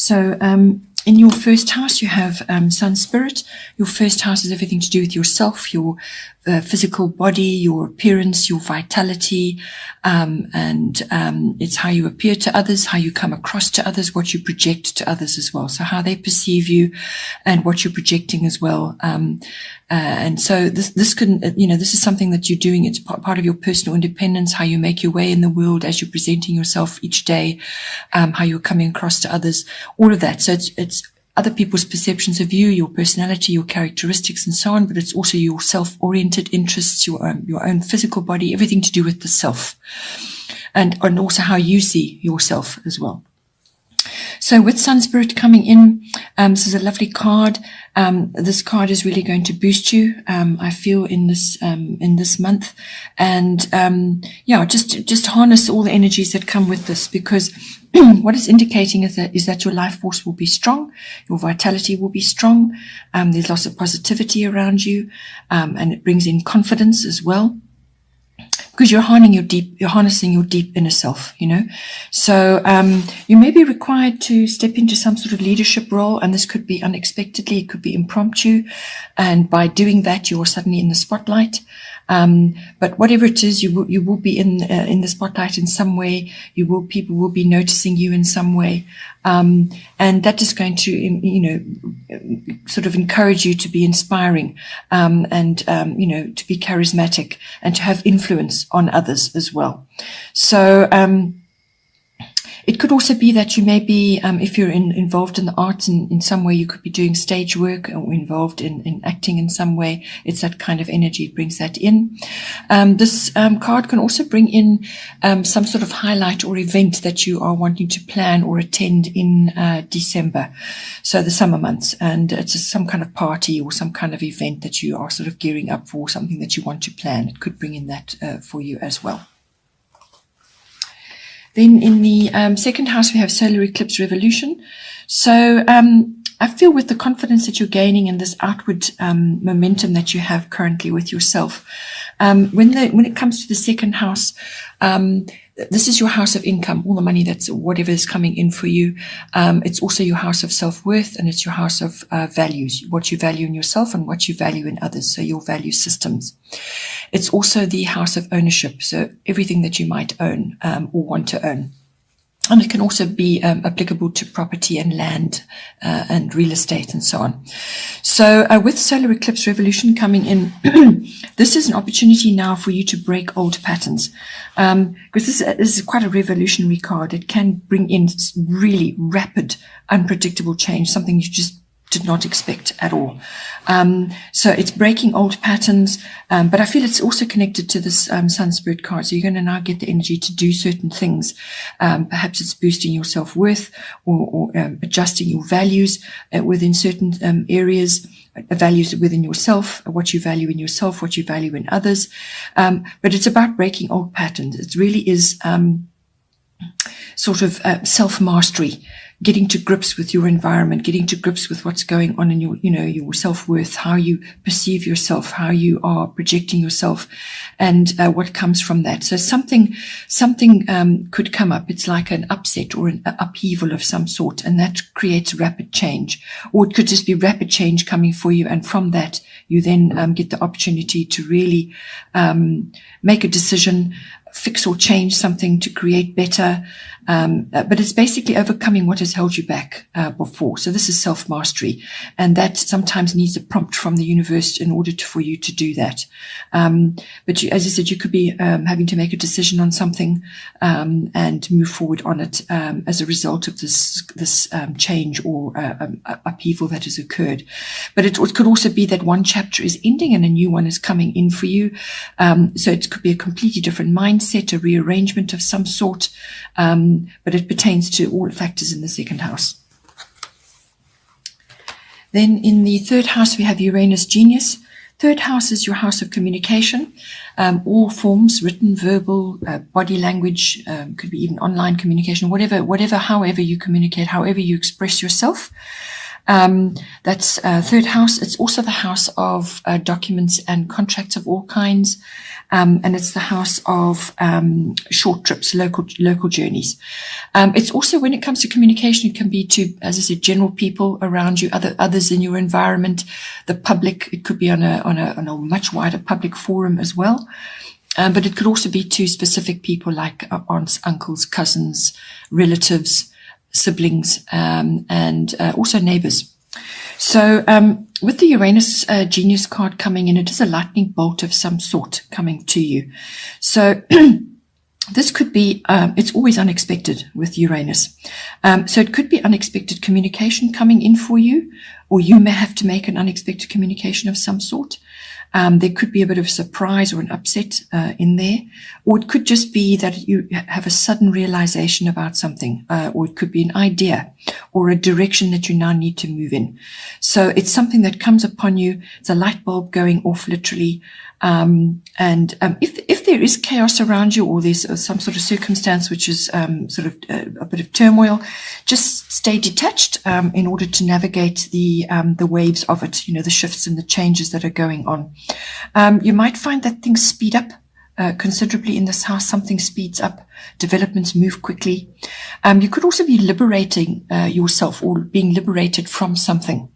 So in your first house, you have Sun Spirit. Your first house is everything to do with yourself, your physical body, your appearance, your vitality, and it's how you appear to others, how you come across to others, what you project to others as well. So how they perceive you and what you're projecting as well. And so this can, this is something that you're doing. It's part of your personal independence, how you make your way in the world as you're presenting yourself each day, how you're coming across to others, all of that. So it's other people's perceptions of you, your personality, your characteristics, and so on. But it's also your self-oriented interests, your own physical body, everything to do with the self, and also how you see yourself as well. So with Sun Spirit coming in, this is a lovely card. This card is really going to boost you, I feel, in this month. And just harness all the energies that come with this, because what it's indicating is that your life force will be strong, your vitality will be strong. There's lots of positivity around you, and it brings in confidence as well, because you're harnessing your deep inner self, So you may be required to step into some sort of leadership role, and this could be unexpectedly, it could be impromptu, and by doing that, you're suddenly in the spotlight. But whatever it is, you will be in the spotlight in some way. People will be noticing you in some way, and that is going to, sort of encourage you to be inspiring, and to be charismatic and to have influence on others as well. So it could also be that you may be, if you're involved in the arts in some way, you could be doing stage work or involved in acting in some way. It's that kind of energy, it brings that in. This card can also bring in some sort of highlight or event that you are wanting to plan or attend in December, so the summer months. And it's some kind of party or some kind of event that you are sort of gearing up for, something that you want to plan. It could bring in that for you as well. Then in the second house, we have solar eclipse revolution. So I feel with the confidence that you're gaining and this outward momentum that you have currently with yourself, when it comes to the second house, this is your house of income, all the money whatever is coming in for you. It's also your house of self-worth, and it's your house of values, what you value in yourself and what you value in others, so your value systems. It's also the house of ownership, so everything that you might own or want to own. And it can also be applicable to property and land and real estate and so on. So with solar eclipse revolution coming in, this is an opportunity now for you to break old patterns, because this is quite a revolutionary card. It can bring in really rapid, unpredictable change, something you just did not expect at all. So it's breaking old patterns, but I feel it's also connected to this Sun Spirit card. So you're going to now get the energy to do certain things. Perhaps it's boosting your self-worth or adjusting your values within certain areas, values within yourself, what you value in yourself, what you value in others. But it's about breaking old patterns. It really is sort of self-mastery, getting to grips with your environment, getting to grips with what's going on in your self-worth, how you perceive yourself, how you are projecting yourself, and what comes from that. So something could come up. It's like an upset or an upheaval of some sort, and that creates rapid change. Or it could just be rapid change coming for you, and from that you then get the opportunity to really make a decision, fix or change something to create better. But it's basically overcoming what has held you back before. So this is self-mastery, and that sometimes needs a prompt from the universe in order for you to do that. But as I said, you could be having to make a decision on something and move forward on it as a result of this change or upheaval that has occurred. But it could also be that one chapter is ending and a new one is coming in for you. So it could be a completely different mindset, a rearrangement of some sort. But it pertains to all factors in the second house. Then in the third house, we have Uranus Genius. Third house is your house of communication, all forms, written, verbal, body language, could be even online communication, however you communicate, however you express yourself. That's third house. It's also the house of documents and contracts of all kinds. And it's the house of short trips, local journeys. It's also, when it comes to communication, it can be to, as I said, general people around you, others in your environment, the public. It could be on a much wider public forum as well. But it could also be to specific people like aunts, uncles, cousins, relatives, siblings, and also neighbors. So with the Uranus Genius card coming in, it is a lightning bolt of some sort coming to you. So this could be, it's always unexpected with Uranus. So it could be unexpected communication coming in for you, or you may have to make an unexpected communication of some sort. There could be a bit of surprise or an upset in there, or it could just be that you have a sudden realization about something, or it could be an idea or a direction that you now need to move in. So it's something that comes upon you. It's a light bulb going off, literally. If there is chaos around you, or there's some sort of circumstance which is sort of a bit of turmoil, just stay detached in order to navigate the waves of it, the shifts and the changes that are going on. You might find that things speed up considerably in this house. Something speeds up, developments move quickly. You could also be liberating yourself, or being liberated from something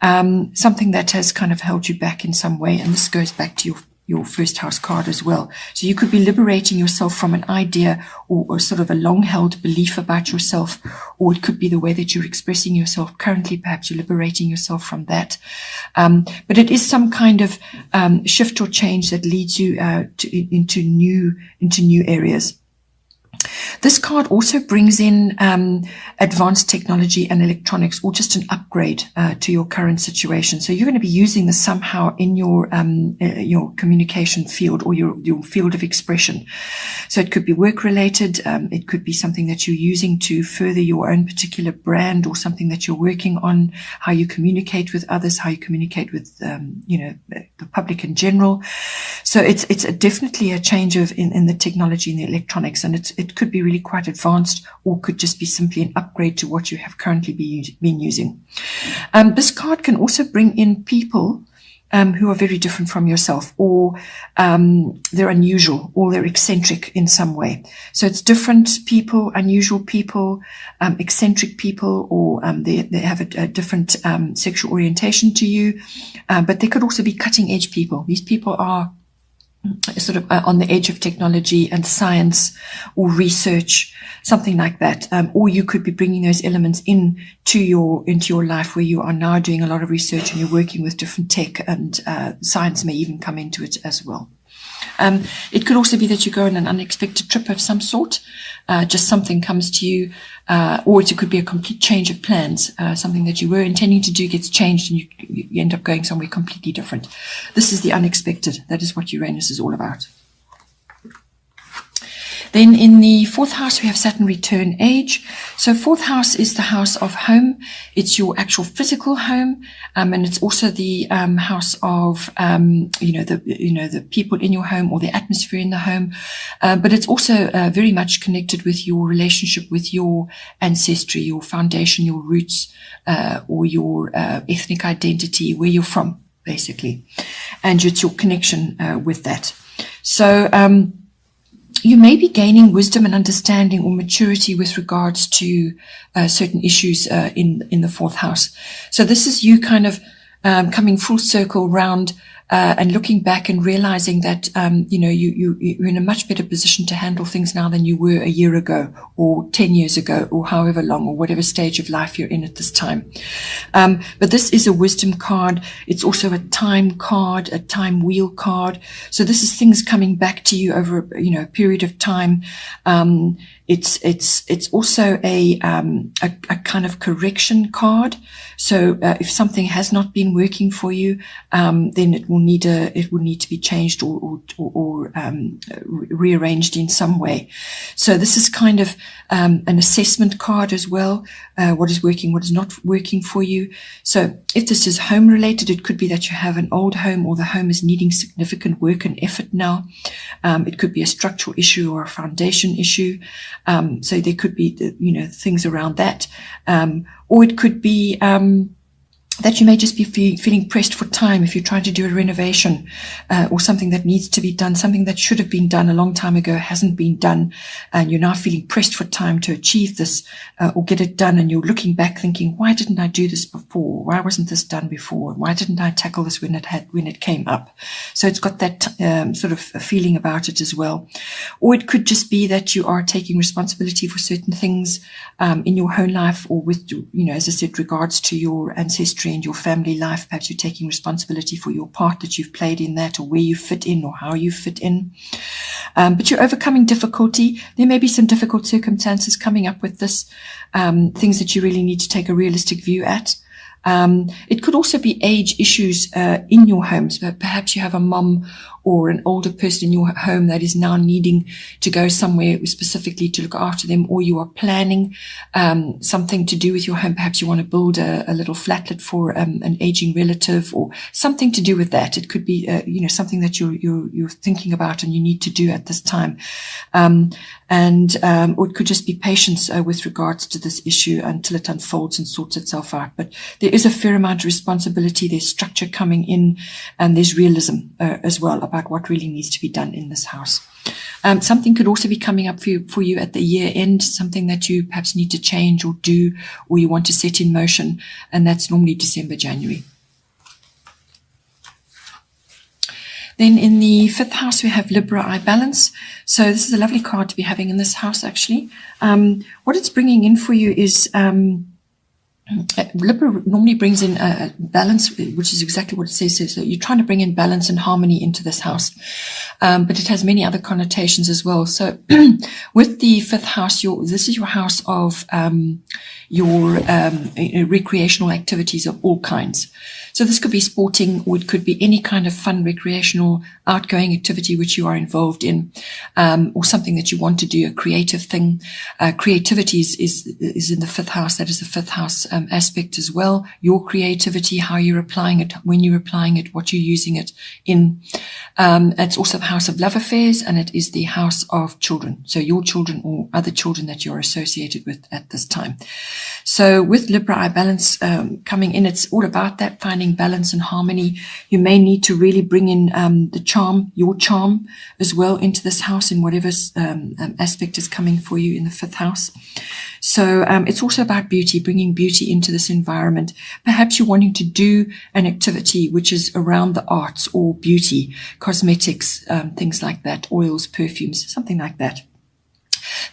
that has kind of held you back in some way. And this goes back to your first house card as well. So you could be liberating yourself from an idea or sort of a long-held belief about yourself, or it could be the way that you're expressing yourself currently. Perhaps you're liberating yourself from that. But it is some kind of shift or change that leads you into new areas. This card also brings in advanced technology and electronics, or just an upgrade to your current situation. So you're going to be using this somehow in your communication field, or your field of expression. So it could be work related. It could be something that you're using to further your own particular brand, or something that you're working on, how you communicate with others, how you communicate with the public in general. So it's definitely a change in the technology and the electronics, and it could be really quite advanced, or could just be simply an upgrade to what you have currently been using. This card can also bring in people who are very different from yourself, or they're unusual, or they're eccentric in some way. So it's different people, unusual people, eccentric people, or they have a different sexual orientation to you. But they could also be cutting edge people. These people are sort of on the edge of technology and science or research, something like that. Or you could be bringing those elements into your life, where you are now doing a lot of research and you're working with different tech, and science may even come into it as well. It could also be that you go on an unexpected trip of some sort. Just something comes to you, or it could be a complete change of plans. Something that you were intending to do gets changed, and you end up going somewhere completely different. This is the unexpected. That is what Uranus is all about. Then in the fourth house, we have Saturn return age. So fourth house is the house of home. It's your actual physical home. And it's also the house of, the people in your home, or the atmosphere in the home. But it's also very much connected with your relationship with your ancestry, your foundation, your roots, or your ethnic identity, where you're from, basically. And it's your connection with that. So, you may be gaining wisdom and understanding or maturity with regards to certain issues in the fourth house. So this is you kind of coming full circle round and looking back and realizing that you're in a much better position to handle things now than you were a year ago, or 10 years ago, or however long, or whatever stage of life you're in at this time. But this is a wisdom card. It's also a time card, a time wheel card. So this is things coming back to you over a period of time. It's also a kind of correction card. So if something has not been working for you, then it will need to be changed or rearranged in some way. So this is kind of an assessment card as well. What is working, what is not working for you. So if this is home related, it could be that you have an old home, or the home is needing significant work and effort now. It could be a structural issue or a foundation issue. So there could be, things around that. Or it could be, that you may just be feeling pressed for time if you're trying to do a renovation or something that needs to be done, something that should have been done a long time ago hasn't been done, and you're now feeling pressed for time to achieve this or get it done, and you're looking back thinking, why didn't I do this before? Why wasn't this done before? Why didn't I tackle this when it came up? So it's got that sort of feeling about it as well. Or it could just be that you are taking responsibility for certain things in your home life, or with, as I said, regards to your ancestry and your family life. Perhaps you're taking responsibility for your part that you've played in that, or where you fit in, or how you fit in. But you're overcoming difficulty. There may be some difficult circumstances coming up with this, things that you really need to take a realistic view at. It could also be age issues in your homes. Perhaps you have a mum or an older person in your home that is now needing to go somewhere specifically to look after them, or you are planning something to do with your home. Perhaps you want to build a little flatlet for an aging relative, or something to do with that. It could be something that you're thinking about and you need to do at this time. Or it could just be patience with regards to this issue until it unfolds and sorts itself out. But there is a fair amount of responsibility. There's structure coming in, and there's realism as well about what really needs to be done in this house. Something could also be coming up for you at the year end, something that you perhaps need to change or do, or you want to set in motion, and that's normally December, January. Then in the 5th house, we have Libra, I balance. So this is a lovely card to be having in this house, actually. What it's bringing in for you is Libra normally brings in balance, which is exactly what it says. So you're trying to bring in balance and harmony into this house. But it has many other connotations as well. So with the 5th house, this is your house of your recreational activities of all kinds. So this could be sporting, or it could be any kind of fun, recreational, outgoing activity which you are involved in, or something that you want to do, a creative thing. Creativity is in the 5th house. That is the 5th house aspect as well. Your creativity, how you're applying it, when you're applying it, what you're using it in. It's also the house of love affairs, and it is the house of children. So your children or other children that you're associated with at this time. So with Libra, I balance coming in, it's all about that, finding balance and harmony. You may need to really bring in your charm as well into this house in whatever aspect is coming for you in the 5th house. So it's also about beauty, bringing beauty into this environment. Perhaps you're wanting to do an activity which is around the arts or beauty, cosmetics, things like that, oils, perfumes, something like that.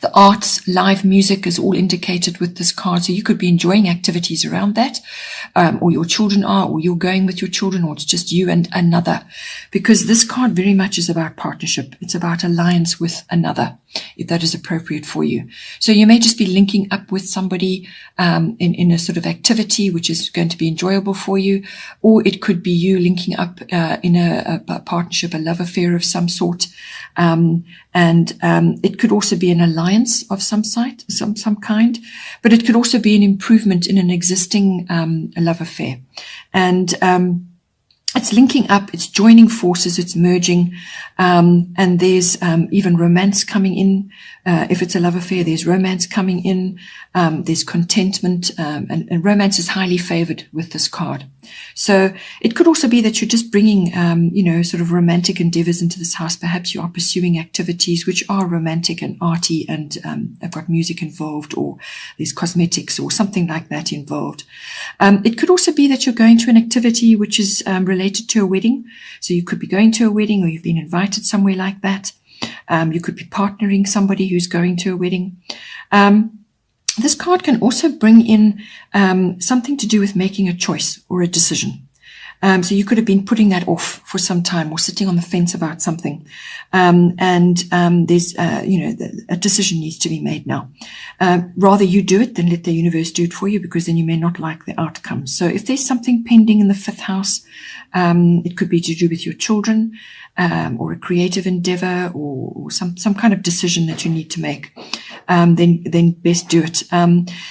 The arts, live music is all indicated with this card. So you could be enjoying activities around that, or your children are, or you're going with your children, or it's just you and another. Because this card very much is about partnership. It's about alliance with another, if that is appropriate for you. So you may just be linking up with somebody in a sort of activity which is going to be enjoyable for you, or it could be you linking up in a partnership, a love affair of some sort. It could also be an alliance of some kind, but it could also be an improvement in an existing love affair. And it's linking up, it's joining forces, it's merging, and there's even romance coming in. If it's a love affair, there's romance coming in, there's contentment, and romance is highly favored with this card. So it could also be that you're just bringing, sort of romantic endeavors into this house. Perhaps you are pursuing activities which are romantic and arty and have got music involved, or there's cosmetics or something like that involved. It could also be that you're going to an activity which is related to a wedding. So you could be going to a wedding, or you've been invited somewhere like that. You could be partnering somebody who's going to a wedding. This card can also bring in something to do with making a choice or a decision. So you could have been putting that off for some time, or sitting on the fence about something. There's, a decision needs to be made now. Rather you do it than let the universe do it for you, because then you may not like the outcome. So if there's something pending in the 5th house, it could be to do with your children, or a creative endeavor, or some kind of decision that you need to make. Then best do it.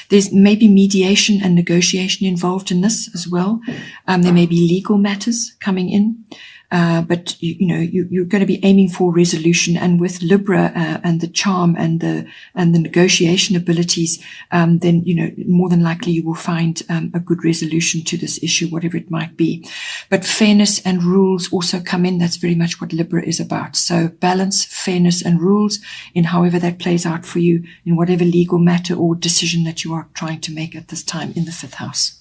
There's maybe mediation and negotiation involved in this as well. There may be legal matters coming in. but you're going to be aiming for resolution. And with Libra and the charm and the negotiation abilities, then more than likely you will find a good resolution to this issue, whatever it might be. But fairness and rules also come in. That's very much what Libra is about. So balance, fairness, and rules in however that plays out for you in whatever legal matter or decision that you are trying to make at this time in the 5th house.